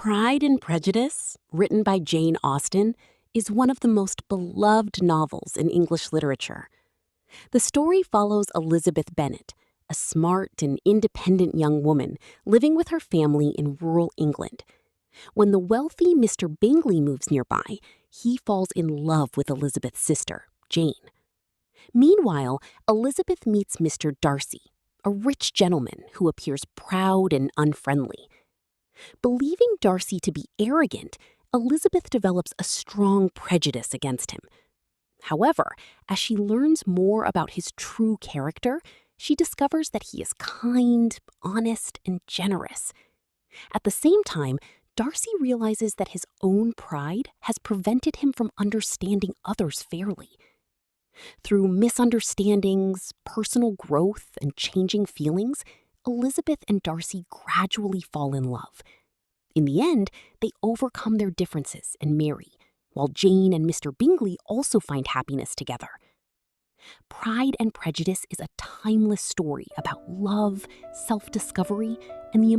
Pride and Prejudice, written by Jane Austen, is one of the most beloved novels in English literature. The story follows Elizabeth Bennet, a smart and independent young woman living with her family in rural England. When the wealthy Mr. Bingley moves nearby, he falls in love with Elizabeth's sister, Jane. Meanwhile, Elizabeth meets Mr. Darcy, a rich gentleman who appears proud and unfriendly. Believing Darcy to be arrogant, Elizabeth develops a strong prejudice against him. However, as she learns more about his true character, she discovers that he is kind, honest, and generous. At the same time, Darcy realizes that his own pride has prevented him from understanding others fairly. Through misunderstandings, personal growth, and changing feelings, Elizabeth and Darcy gradually fall in love. In the end, they overcome their differences and marry, while Jane and Mr. Bingley also find happiness together. Pride and Prejudice is a timeless story about love, self-discovery, and the